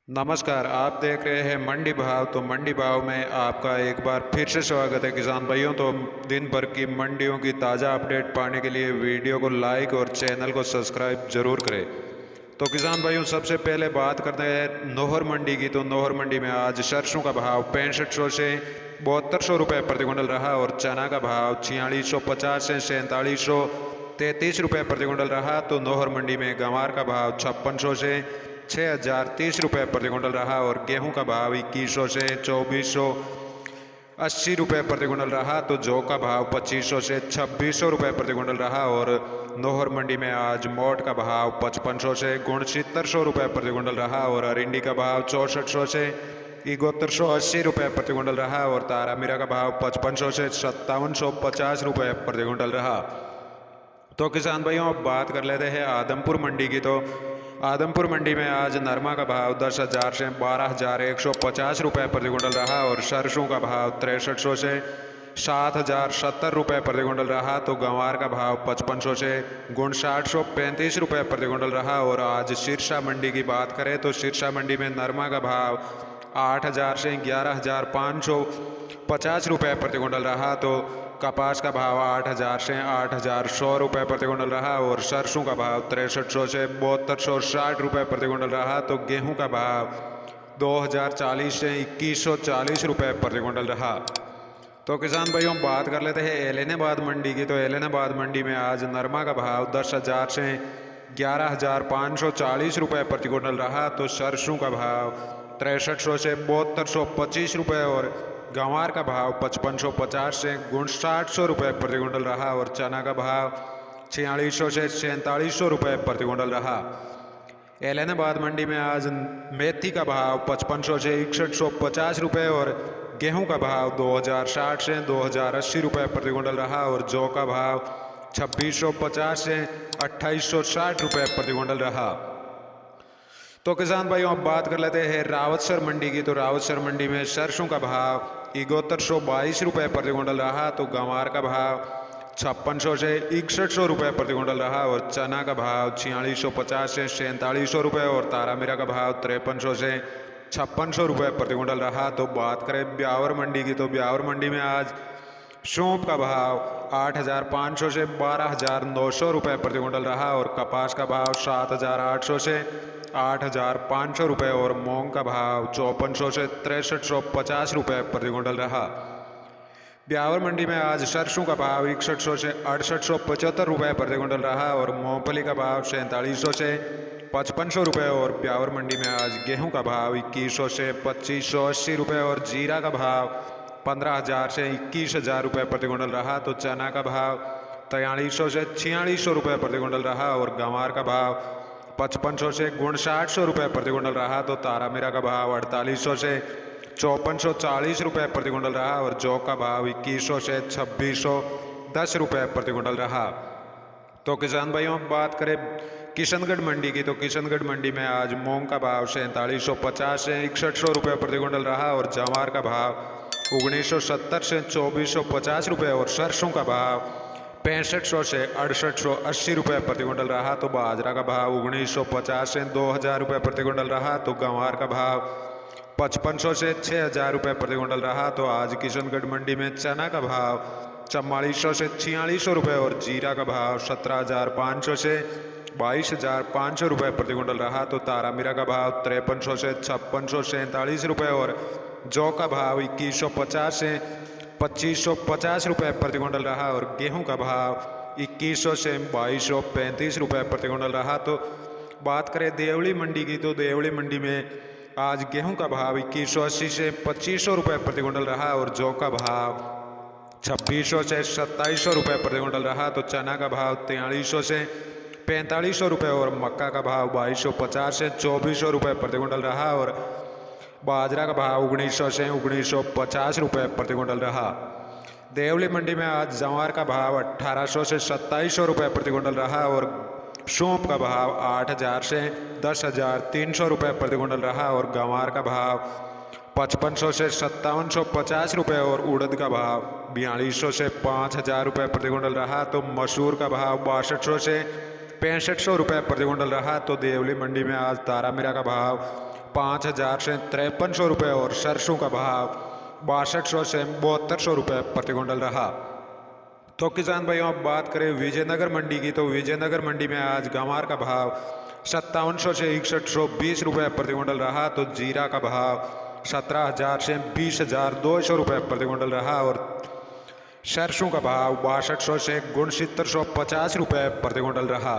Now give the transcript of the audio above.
नमस्कार, आप देख रहे हैं मंडी भाव। तो मंडी भाव में आपका एक बार फिर से स्वागत है किसान भाइयों। तो दिन भर की मंडियों की ताज़ा अपडेट पाने के लिए वीडियो को लाइक और चैनल को सब्सक्राइब जरूर करें। तो किसान भाइयों, सबसे पहले बात करते हैं नौहर मंडी की। तो नौहर मंडी में आज सरसों का भाव 6500 से 7200 रुपये प्रति क्विंटल रहा और चना का भाव 4650 से 4733 रुपये प्रति क्विंटल रहा। तो नौहर मंडी में गंवार का भाव 5600 से 6030 रुपये प्रति क्विंटल रहा और गेहूं का भाव 2100 से 2480 रुपये प्रति क्विंटल रहा। तो जौ का भाव 2500 से 2600 रुपये प्रति क्विंटल रहा और नौहर मंडी में आज मोट का भाव 5500 से 6900 रुपये प्रति क्विंटल रहा और अरिंडी का भाव 6400 से 7180 रुपये प्रति क्विंटल रहा और तारामीरा का भाव 5500 से 5750 रुपये प्रति क्विंटल रहा। तो किसान भाइयों, अब बात कर लेते हैं आदमपुर मंडी की। तो आदमपुर मंडी में आज नरमा का भाव 10,000 से 12,150 रुपये प्रति क्विंटल रहा और सरसों का भाव 6300 से 7,070 रुपये प्रति क्विंटल रहा। तो गंवार का भाव 5500 से 5935 रुपये प्रति क्विंटल रहा। और आज सिरसा मंडी की बात करें तो सिरसा मंडी में नरमा का भाव 8,000 से 11,550 रुपये प्रति क्विंटल रहा। तो कपास का भाव 8,000 से 8,100 रुपये प्रति क्विंटल रहा और सरसों का भाव 6300 से 7260 रुपये प्रति क्विंटल रहा। तो गेहूं का भाव 2040 से 2140 रुपये प्रति क्विंटल रहा। तो किसान भाइयों, बात कर लेते हैं एलनाबाद मंडी की। तो एलनाबाद मंडी में आज नरमा का भाव 10,000 से 11,540 रुपये प्रति क्विंटल रहा। तो सरसों का भाव 6300 से 7225 रुपये और गंवार का भाव 5550 से 5900 रुपये प्रति क्विंटल रहा और चना का भाव 4600 से 4700 रुपये प्रति क्विंटल रहा। एलनाबाद मंडी में आज मेथी का भाव 5500 से 6150 रुपये और गेहूं का भाव 2060 से 2080 रुपये प्रति क्विंटल रहा और जौ का भाव 2650 से 2860 रुपये प्रति क्विंटल रहा। तो किसान भाइयों, अब बात कर लेते हैं रावतसर मंडी की। तो रावतसर मंडी में सरसों का भाव 7122 रुपये प्रति क्विंटल रहा। तो गंवार का भाव 5600 से 6100 रुपये प्रति क्विंटल रहा और चना का भाव 4650 से 4700 रुपये और तारामीरा का भाव 5300 से 5600 रुपये प्रति क्विंटल रहा। तो बात करें ब्यावर मंडी की। तो ब्यावर मंडी में आज सौंफ का भाव 8,500 से 12,900 रुपये प्रति क्विंटल रहा और कपास का भाव 7,800 से 8,500 रुपये और मूंग का भाव 5400 से 6350 रुपये प्रति क्विंटल रहा। ब्यावर मंडी में आज सरसों का भाव 6100 से 6875 रुपये प्रति क्विंटल रहा और मूंगफली का भाव 4700 से 5500 रुपये और ब्यावर मंडी में आज गेहूं का भाव 2100 से 2580 रुपये और जीरा का भाव 15,000 से 21,000 रुपये प्रति क्विंटल रहा। तो चना का भाव 4300 से 4600 रुपये प्रति क्विंटल रहा और गंवार का भाव 5500 से 5900 रुपये प्रति क्विंटल रहा। तो तारामीरा का भाव 4800 से 5440 रुपये प्रति क्विंटल रहा और जौ का भाव 2100 से 2610 रुपये प्रति क्विंटल रहा। तो किसान भाइयों, बात करें किशनगढ़ मंडी की। तो किशनगढ़ मंडी में आज मूंग का भाव 4750 से 6100 रुपये प्रति क्विंटल रहा और जवार का भाव 1970 से 2450 रुपये और सरसों का भाव 6500 से 6880 रुपये प्रति क्विंटल रहा। तो बाजरा का भाव 1950 से 2000 रुपये प्रति क्विंटल रहा। तो गंवार का भाव 5500 से 6000 रुपये प्रति क्विंटल रहा। तो आज किशनगढ़ मंडी में चना का भाव 4400 से 4600 रुपये और जीरा का भाव 17,500 से 22,500 रुपये प्रति क्विंटल रहा। तो तारामीरा का भाव 5300 से 5647 रुपये और जौ का भाव 2150 से 2550 रुपये प्रति क्विंटल रहा और गेहूं का भाव 2100 से 2235 रुपये प्रति क्विंटल रहा। तो बात करें देवली मंडी की। तो देवली मंडी में आज गेहूं का भाव 2180 से 2500 रुपये प्रति क्विंटल रहा और जौ का भाव 2600 से 2700 रुपये प्रति क्विंटल रहा। तो चना का भाव 4300 से 4500 रुपये और मक्का का भाव 2250 से 2400 रुपये प्रति क्विंटल रहा और बाजरा का भाव 1900 से 1950 रुपये प्रति क्विंटल रहा। देवली मंडी में आज जवार का भाव 1800 से 2700 रुपये प्रति क्विंटल रहा और सौंफ का भाव 8,000 से 10,300 रुपये प्रति क्विंटल रहा और गंवार का भाव 5500 से 5750 रुपये और उड़द का भाव 4200 से 5,000 रुपये प्रति क्विंटल रहा। तो मसूर का भाव 6200 से 6500 रुपये प्रति क्विंटल रहा। तो देवली मंडी में आज तारामीरा का भाव 5,000 से 5300 रुपये और सरसों का भाव 6200 से 7200 रुपये प्रति क्विंटल रहा। तो किसान भाइयों अब बात करें विजयनगर मंडी की, तो विजयनगर मंडी में आज गंवार का भाव 5700 से 6120 रुपये प्रति क्विंटल रहा। तो जीरा का भाव 17,000 से 20,200 रुपये प्रति क्विंटल रहा और सरसों का भाव 6200 से 6950 रुपये प्रति क्विंटल रहा।